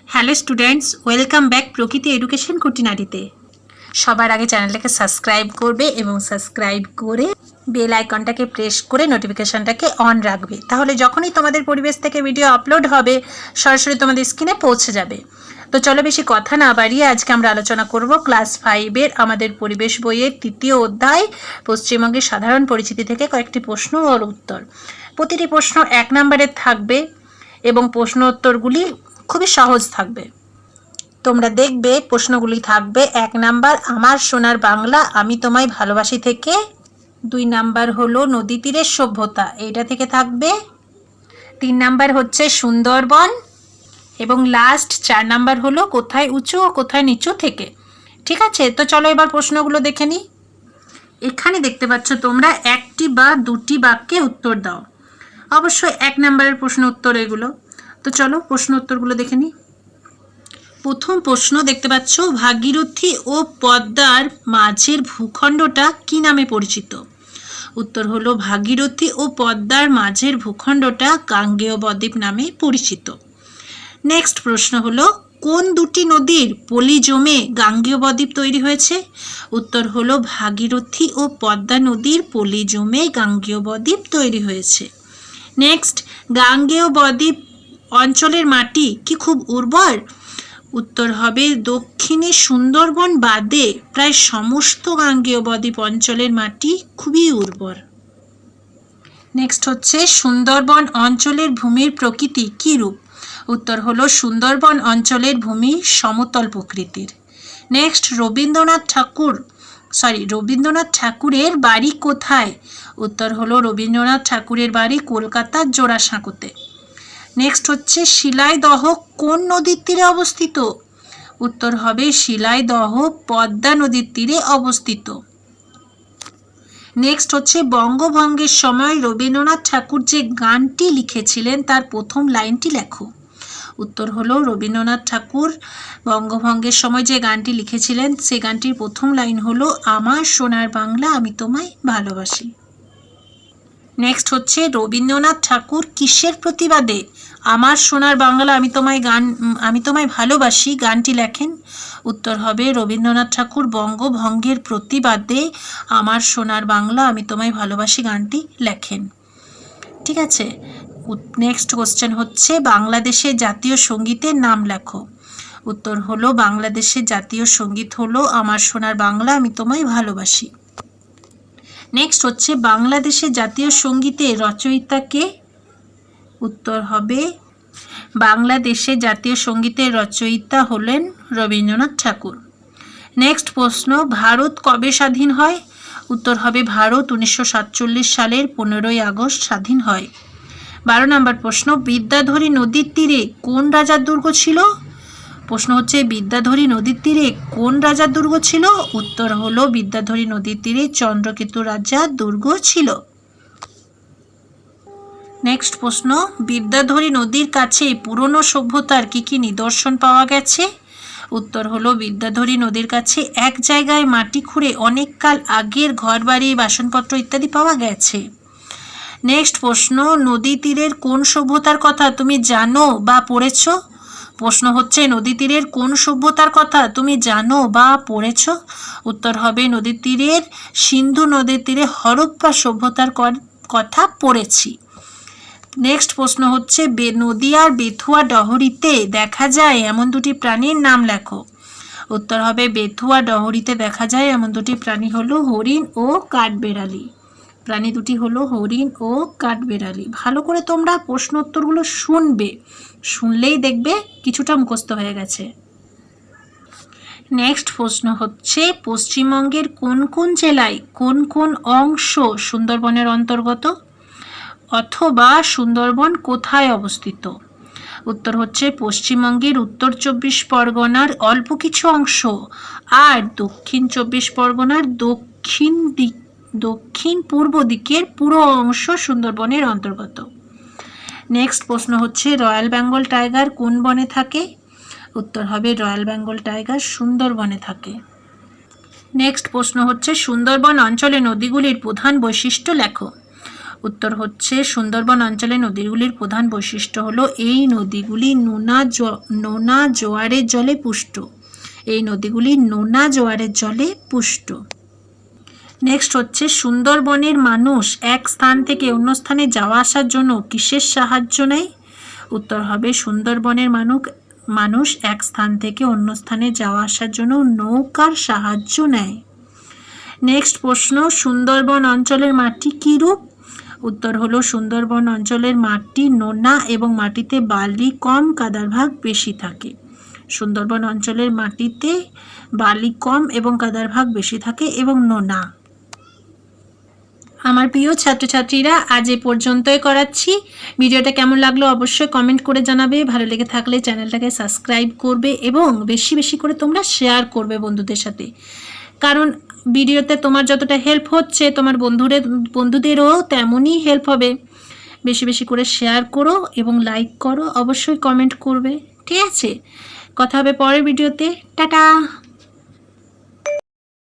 Hello students, welcome back প্রকৃতি education খুঁটিনাটিতে। সবার আগে চ্যানেলটাকে সাবস্ক্রাইব করবে এবং সাবস্ক্রাইব করে বেল আইকনটাকে প্রেস করে নোটিফিকেশনটাকে অন রাখবে। তাহলে যখনই তোমাদের পরিবেশ থেকে ভিডিও আপলোড হবে সরাসরি তোমাদের স্ক্রিনে পৌঁছে যাবে। তো চলো বেশি কথা না বাড়িয়ে আজকে আমরা আলোচনা করব ক্লাস 5-এর আমাদের পরিবেশ বইয়ের 3য় অধ্যায় পশ্চিমবঙ্গের সাধারণ পরিচিতি থেকে কয়েকটি প্রশ্ন ও উত্তর। প্রতিটি প্রশ্ন 1 নম্বরের থাকবে এবং প্রশ্ন উত্তরগুলি খুবই সহজ থাকবে। তোমরা দেখবে প্রশ্নগুলি থাকবে 1 নাম্বার আমার সোনার বাংলা আমি তোমায় ভালোবাসি থেকে, 2 নাম্বার হলো নদী তীরের সভ্যতা এইটা থেকে থাকবে, 3 নাম্বার হচ্ছে সুন্দরবন এবং লাস্ট 4 নাম্বার হলো কোথায় উঁচু ও কোথায় নিচু থেকে। ঠিক আছে, তো চলো এবার প্রশ্নগুলো দেখে নিই। এখানে দেখতে পাচ্ছ তোমরা একটি বা দুটি বাক্যে উত্তর দাও। অবশ্যই 1 নাম্বারের প্রশ্ন উত্তর এগুলো। তো চলো প্রশ্ন উত্তরগুলো দেখে নিই। প্রথম প্রশ্ন দেখতে পাচ্ছ, ভাগীরথী ও পদ্মার মাঝের ভূখণ্ডটা কি নামে পরিচিত? উত্তর হলো ভাগীরথী ও পদ্মার মাঝের ভূখণ্ডটা গাঙ্গেয় বদ্বীপ নামে পরিচিত। নেক্সট প্রশ্ন হলো, কোন দুটি নদীর পলি জমে গাঙ্গেয় বদ্বীপ তৈরি হয়েছে? উত্তর হলো ভাগীরথী ও পদ্মা নদীর পলি জমে গাঙ্গেয় বদ্বীপ তৈরি হয়েছে। নেক্সট, গাঙ্গেয় বদ্বীপ অঞ্চলের মাটি কি খুব উর্বর? উত্তর হবে দক্ষিণে সুন্দরবন বাদে প্রায় সমস্ত গাঙ্গেয় বদ্বীপ অঞ্চলের মাটি খুবই উর্বর। নেক্সট হচ্ছে, সুন্দরবন অঞ্চলের ভূমির প্রকৃতি কি রূপ? উত্তর হলো সুন্দরবন অঞ্চলের ভূমি সমতল প্রকৃতির। নেক্সট, রবীন্দ্রনাথ ঠাকুরের বাড়ি কোথায়? উত্তর হলো রবীন্দ্রনাথ ঠাকুরের বাড়ি কলকাতার জোড়াসাঁকোতে। নেক্সট হচ্ছে, শিলাইদহ কোন নদীর তীরে অবস্থিত? উত্তর হবে শিলাইদহ পদ্মা নদীর তীরে অবস্থিত। নেক্সট হচ্ছে, বঙ্গভঙ্গের সময় রবীন্দ্রনাথ ঠাকুর যে গানটি লিখেছিলেন তার প্রথম লাইনটি লেখো। উত্তর হলো রবীন্দ্রনাথ ঠাকুর বঙ্গভঙ্গের সময় যে গানটি লিখেছিলেন সে গানটির প্রথম লাইন হলো আমার সোনার বাংলা আমি তোমায় ভালোবাসি। নেক্সট হচ্ছে, রবীন্দ্রনাথ ঠাকুর কিসের প্রতিবাদে আমার সোনার বাংলা আমি তোমায় ভালোবাসি গানটি লেখেন? উত্তর হবে রবীন্দ্রনাথ ঠাকুর বঙ্গভঙ্গের প্রতিবাদে আমার সোনার বাংলা আমি তোমায় ভালোবাসি গানটি লেখেন। ঠিক আছে, নেক্সট কোশ্চেন হচ্ছে, বাংলাদেশের জাতীয় সঙ্গীতের নাম লেখো। উত্তর হলো বাংলাদেশের জাতীয় সঙ্গীত হলো আমার সোনার বাংলা আমি তোমায় ভালোবাসি। নেক্সট হচ্ছে, বাংলাদেশের জাতীয় সঙ্গীতের রচয়িতা কে? উত্তর হবে বাংলাদেশের জাতীয় সঙ্গীতের রচয়িতা হলেন রবীন্দ্রনাথ ঠাকুর। নেক্সট প্রশ্ন, ভারত কবে স্বাধীন হয়? উত্তর হবে ভারত 1947 সালের 15ই আগস্ট স্বাধীন হয়। 12 নম্বর প্রশ্ন, বিদ্যাধরী নদীর তীরে কোন রাজার দুর্গ ছিল? প্রশ্ন হচ্ছে, বিদ্যাধরী নদীর তীরে কোন রাজার দুর্গ ছিল? উত্তর হলো বিদ্যাধরী নদীর তীরে চন্দ্রকেতু রাজার দুর্গ ছিল। নেক্সট প্রশ্ন, বিদ্যাধরী নদীর কাছে পুরনো সভ্যতার কি কি নিদর্শন পাওয়া গেছে? উত্তর হলো বিদ্যাধরী নদীর কাছে এক জায়গায় মাটি খুঁড়ে অনেক কাল আগের ঘরবাড়ি বাসনপত্র ইত্যাদি পাওয়া গেছে। নেক্সট প্রশ্ন, নদী তীরের কোন সভ্যতার কথা তুমি জানো বা পড়েছ? প্রশ্ন হচ্ছে, নদী তীরের কোন সভ্যতার কথা তুমি জানো বা পড়েছ? উত্তর হবে নদী তীরের সিন্ধু নদীর তীরে হরপ্পা সভ্যতার কথা পড়েছি। নেক্সট প্রশ্ন হচ্ছে, নদিয়ার বেথুয়া ডহরিতে দেখা যায় এমন দুটি প্রাণীর নাম লেখো। উত্তর হবে বেথুয়া ডহরিতে দেখা যায় এমন দুটি প্রাণী হলো হরিণ ও কাঠবেড়ালি। প্রাণী দুটি হলো হরিণ ও কাঠবেড়ালি। ভালো করে তোমরা প্রশ্ন উত্তরগুলো শুনবে, শুনলেই দেখবে কিছুটা মুখস্থ হয়ে গেছে। নেক্সট প্রশ্ন হচ্ছে, পশ্চিমবঙ্গের কোন কোন জেলায় কোন কোন অংশ সুন্দরবনের অন্তর্গত? অথবা সুন্দরবন কোথায় অবস্থিত? উত্তর হচ্ছে পশ্চিমবঙ্গের উত্তর 24 পরগনার অল্প কিছু অংশ আর দক্ষিণ 24 পরগনার দক্ষিণ পূর্ব দিকের পুরো অংশ সুন্দরবনের অন্তর্গত। নেক্সট প্রশ্ন হচ্ছে, রয়্যাল বেঙ্গল টাইগার কোন বনে থাকে? উত্তর হবে রয়্যাল বেঙ্গল টাইগার সুন্দরবনে থাকে। নেক্সট প্রশ্ন হচ্ছে, সুন্দরবন অঞ্চলে নদীগুলির প্রধান বৈশিষ্ট্য লেখো। উত্তর হচ্ছে সুন্দরবন অঞ্চলের নদীগুলির প্রধান বৈশিষ্ট্য হলো এই নদীগুলি নোনা জোয়ারের জলে পুষ্ট। এই নদীগুলি নোনা জোয়ারের জলে পুষ্ট। নেক্সট হচ্ছে সুন্দরবনের মানুষ এক স্থান থেকে অন্য স্থানে যাওয়া আসার জন্য কিসের সাহায্য নেয়? উত্তর হবে সুন্দরবনের মানুষ এক স্থান থেকে অন্য স্থানে যাওয়া আসার জন্য নৌকার সাহায্য নেয়। নেক্সট প্রশ্ন, সুন্দরবন অঞ্চলের মাটি কীরূপ? উত্তর হলো সুন্দরবন অঞ্চলের মাটি নোনা এবং মাটিতে বালি কম, কাদার ভাগ বেশি থাকে। সুন্দরবন অঞ্চলের মাটিতে বালি কম এবং কাদার ভাগ বেশি থাকে এবং নোনা। আমার প্রিয় ছাত্রছাত্রীরা, আজ এ পর্যন্তই করাচ্ছি। ভিডিওটা কেমন লাগলো অবশ্যই কমেন্ট করে জানাবে। ভালো লেগে থাকলে চ্যানেলটাকে সাবস্ক্রাইব করবে এবং বেশি বেশি করে তোমরা শেয়ার করবে বন্ধুদের সাথে, কারণ ভিডিওতে তোমার যতটা হেল্প হচ্ছে তোমার বন্ধুদেরও তেমনই হেল্প হবে। বেশি বেশি করে শেয়ার করো এবং লাইক করো, অবশ্যই কমেন্ট করবে। ঠিক আছে, কথা হবে পরের ভিডিওতে। টাটা।